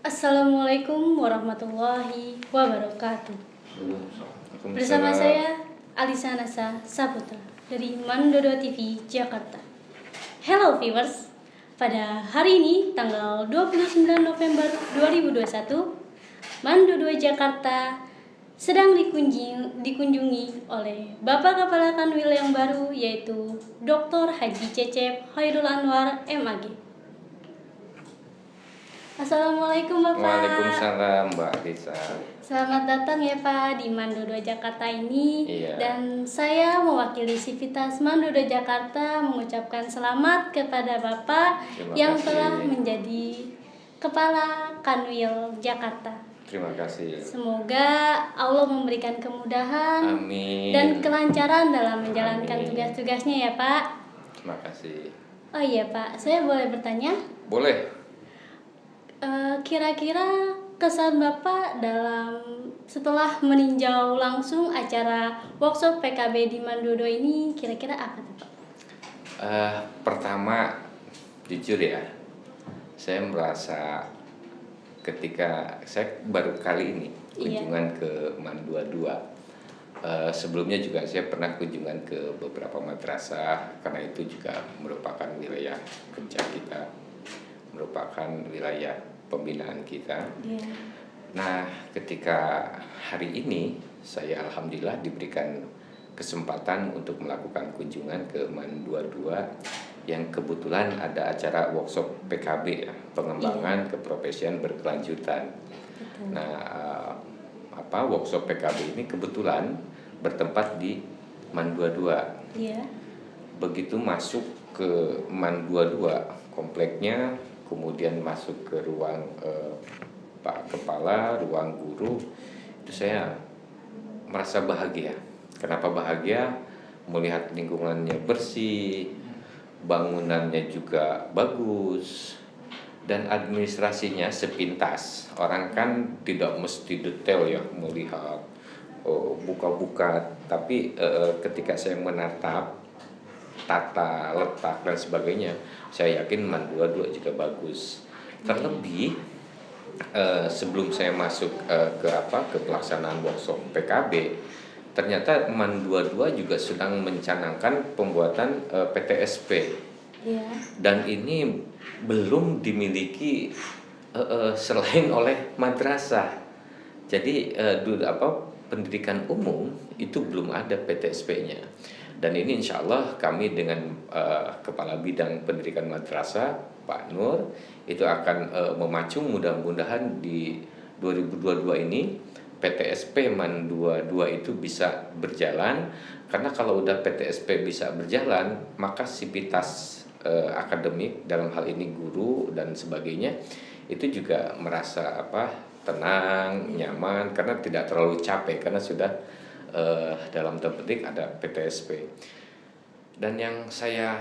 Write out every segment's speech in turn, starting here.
Assalamualaikum warahmatullahi wabarakatuh. Bersama saya Alisa Nasa Saputra dari Mandodo TV Jakarta. Hello viewers, pada hari ini tanggal 29 November 2021, Mandodo Jakarta sedang dikunjungi oleh Bapak Kepala Kanwil yang baru, yaitu Dr. Haji Cecep Khairul Anwar MAG. Assalamualaikum Bapak. Waalaikumsalam Mbak Lisa. Selamat datang ya Pak di Mandodo Jakarta ini. Iya. Dan saya mewakili Sivitas Mandodo Jakarta mengucapkan selamat kepada Bapak yang telah menjadi Kepala Kanwil Jakarta. Terima kasih. Semoga Allah memberikan kemudahan dan kelancaran dalam menjalankan tugas-tugasnya ya Pak. Terima kasih. Oh iya Pak, saya boleh bertanya? Boleh. Kira-kira kesan Bapak setelah meninjau langsung acara workshop PKB di Mandodo ini kira-kira apa tuh Pak? Pertama, jujur ya, saya merasa ketika saya baru kali ini kunjungan ke Man 22. Sebelumnya juga saya pernah kunjungan ke beberapa madrasah, karena itu juga merupakan wilayah kerja kita, merupakan wilayah pembinaan kita. Nah, ketika hari ini saya alhamdulillah diberikan kesempatan untuk melakukan kunjungan ke Man 22 yang kebetulan ada acara workshop PKB ya, pengembangan keprofesian berkelanjutan. Nah, workshop PKB ini kebetulan bertempat di Man 22. Begitu masuk ke Man 22 kompleknya, kemudian masuk ke ruang Pak Kepala, ruang guru, itu saya merasa bahagia. Kenapa bahagia? Melihat lingkungannya bersih, bangunannya juga bagus, dan administrasinya sepintas. Orang kan tidak mesti detail ya melihat buka-buka, tapi ketika saya menatap tata letak dan sebagainya, saya yakin Man 22 juga bagus. Terlebih sebelum saya masuk ke pelaksanaan workshop PKB, ternyata Man 22 juga sedang mencanangkan pembuatan PTSP. Dan ini belum dimiliki selain oleh madrasah. Jadi pendidikan umum itu belum ada PTSP-nya. Dan ini insya Allah kami dengan Kepala Bidang Pendidikan Madrasah Pak Nur itu akan memacu mudah-mudahan di 2022 ini PTSP Man 22 itu bisa berjalan. Karena kalau udah PTSP bisa berjalan, maka sivitas akademik dalam hal ini guru dan sebagainya itu juga merasa tenang, nyaman, karena tidak terlalu capek karena sudah dalam tanda petik ada PTSP. Dan yang saya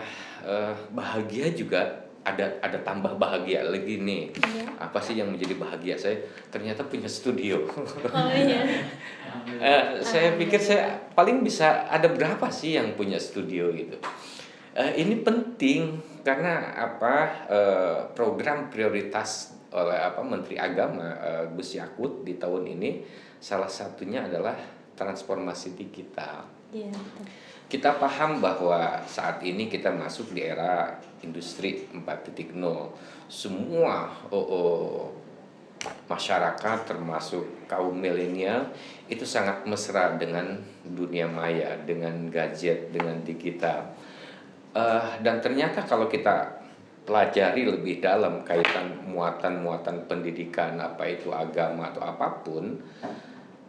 bahagia juga ada tambah bahagia lagi nih. Apa sih yang menjadi bahagia saya? Ternyata punya studio. Saya pikir saya paling bisa ada berapa sih yang punya studio gitu. Ini penting karena program prioritas oleh Menteri Agama Gus Yakut di tahun ini salah satunya adalah transformasi digital. Kita paham bahwa saat ini kita masuk di era industri 4.0. Semua masyarakat termasuk kaum milenial itu sangat mesra dengan dunia maya, dengan gadget, dengan digital. Dan ternyata kalau kita pelajari lebih dalam kaitan muatan-muatan pendidikan, apa itu agama atau apapun,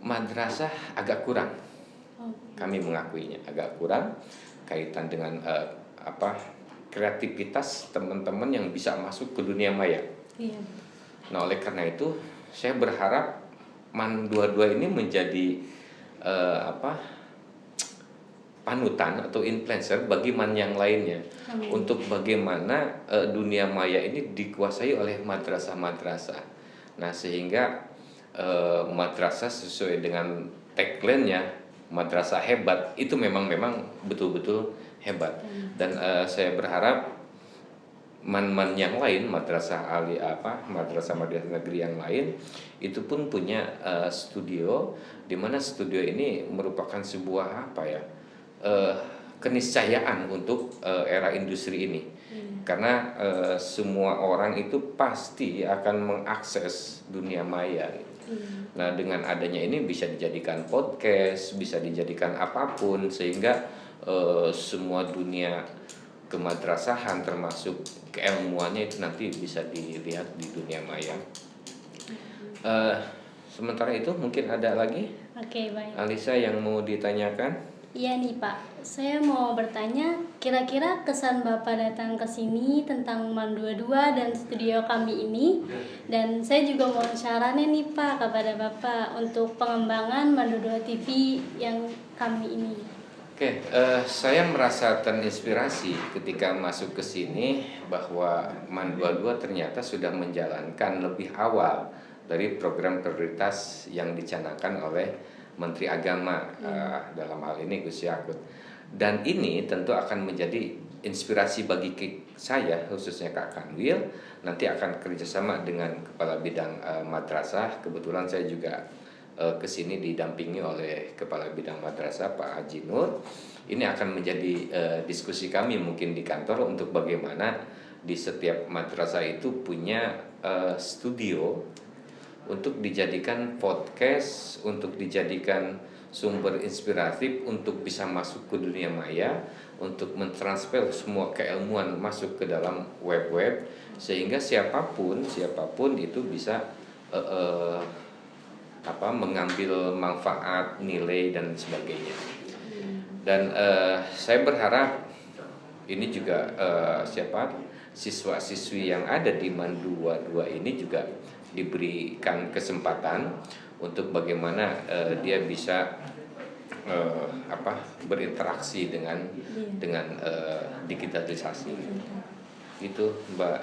madrasah agak kurang. Kami mengakuinya agak kurang kaitan dengan kreativitas teman-teman yang bisa masuk ke dunia maya. Nah, oleh karena itu saya berharap Man 22 ini menjadi panutan atau influencer bagi man yang lainnya. Untuk bagaimana dunia maya ini dikuasai oleh madrasah-madrasah. Nah, sehingga madrasah sesuai dengan tagline-nya madrasah hebat itu memang betul-betul hebat. Dan saya berharap man-man yang lain, madrasah negeri yang lain itu pun punya studio, di mana studio ini merupakan sebuah keniscayaan untuk era industri ini. Karena semua orang itu pasti akan mengakses dunia maya. Nah, dengan adanya ini bisa dijadikan podcast, bisa dijadikan apapun, sehingga semua dunia kemadrasahan termasuk keilmuannya itu nanti bisa dilihat di dunia maya. Sementara itu mungkin ada lagi, Oke, baik. Alisa, yang mau ditanyakan? Iya nih Pak, saya mau bertanya, kira-kira kesan Bapak datang ke sini tentang MAN 22 dan studio kami ini. Dan saya juga mau sarannya nih Pak kepada Bapak untuk pengembangan MAN 22 TV yang kami ini. Oke, saya merasa terinspirasi ketika masuk ke sini bahwa MAN 22 ternyata sudah menjalankan lebih awal dari program prioritas yang dicanangkan oleh Menteri Agama, dalam hal ini Gus Yakut. Dan ini tentu akan menjadi inspirasi bagi saya, khususnya Kak Kanwil. Nanti akan kerjasama dengan Kepala Bidang Madrasah. Kebetulan saya juga kesini didampingi oleh Kepala Bidang Madrasah Pak Haji Nur. Ini akan menjadi diskusi kami mungkin di kantor untuk bagaimana di setiap madrasah itu punya studio untuk dijadikan podcast, untuk dijadikan sumber inspiratif untuk bisa masuk ke dunia maya, untuk mentransfer semua keilmuan masuk ke dalam web-web, sehingga siapapun itu bisa mengambil manfaat, nilai dan sebagainya. Dan saya berharap ini juga siswa-siswi yang ada di MAN 22 ini juga diberikan kesempatan untuk bagaimana dia bisa berinteraksi dengan digitalisasi. Itu Mbak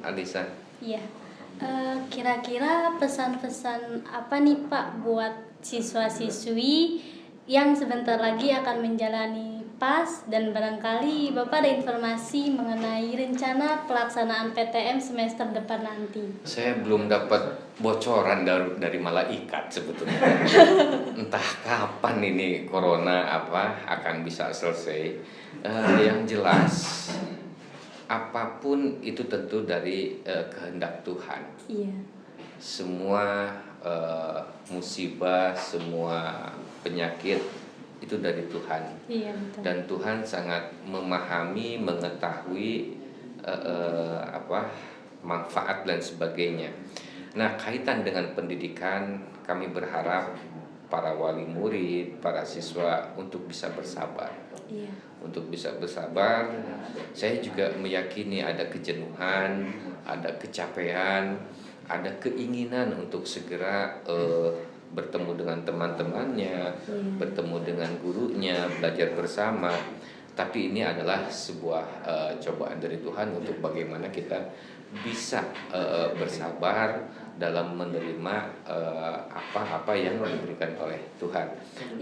Alisa. Iya. Kira-kira pesan-pesan apa nih Pak buat siswa-siswi yang sebentar lagi akan menjalani PAS, dan barangkali Bapak ada informasi mengenai rencana pelaksanaan PTM semester depan nanti? Saya belum dapat bocoran dari malaikat sebetulnya. Entah kapan ini corona akan bisa selesai. Yang jelas apapun itu tentu dari kehendak Tuhan. Iya. Semua musibah, semua penyakit itu dari Tuhan. Iya, betul. Dan Tuhan sangat memahami, mengetahui manfaat dan sebagainya. Nah, kaitan dengan pendidikan, kami berharap para wali murid, para siswa untuk bisa bersabar. Iya. Untuk bisa bersabar, saya juga meyakini ada kejenuhan, ada kecapean, ada keinginan untuk segera bertemu dengan teman-temannya, bertemu dengan gurunya, belajar bersama. Tapi ini adalah sebuah cobaan dari Tuhan untuk bagaimana kita bisa bersabar dalam menerima apa yang diberikan oleh Tuhan.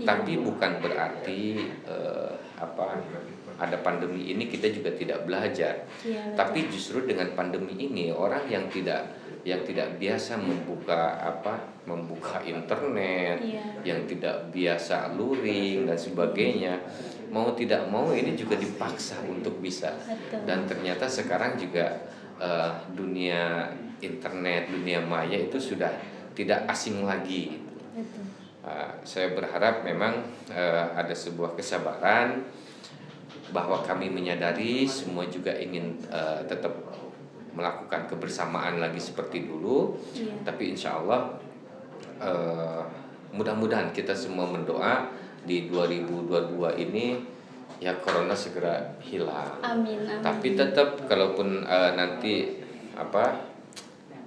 Tapi bukan berarti ada pandemi ini kita juga tidak belajar. Tapi justru dengan pandemi ini orang yang tidak biasa membuka internet, yang tidak biasa luring dan sebagainya, mau tidak mau ini juga dipaksa untuk bisa. Dan ternyata sekarang juga dunia internet, dunia maya itu sudah tidak asing lagi. Saya berharap memang ada sebuah kesabaran, bahwa kami menyadari semua juga ingin tetap melakukan kebersamaan lagi seperti dulu. Tapi insya Allah mudah-mudahan kita semua mendoa di 2022 ini ya corona segera hilang. Amin. Tapi tetap kalaupun nanti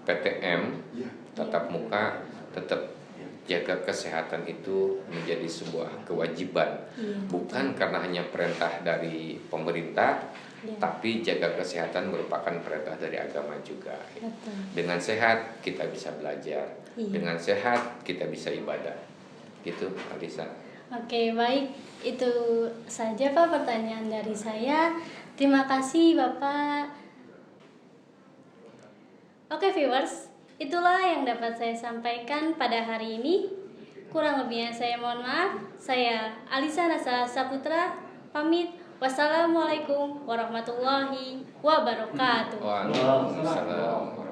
PTM tatap muka, tetap jaga kesehatan itu menjadi sebuah kewajiban. Bukan karena hanya perintah dari pemerintah, tapi jaga kesehatan merupakan perintah dari agama juga. Dengan sehat kita bisa belajar, dengan sehat kita bisa ibadah. Gitu, Alisa. Oke, baik. Itu saja Pak pertanyaan dari saya. Terima kasih Bapak. Oke viewers, itulah yang dapat saya sampaikan pada hari ini. Kurang lebihnya saya mohon maaf. Saya Alisa Nasa Saputra pamit. Wassalamualaikum warahmatullahi wabarakatuh. Waalaikumsalam.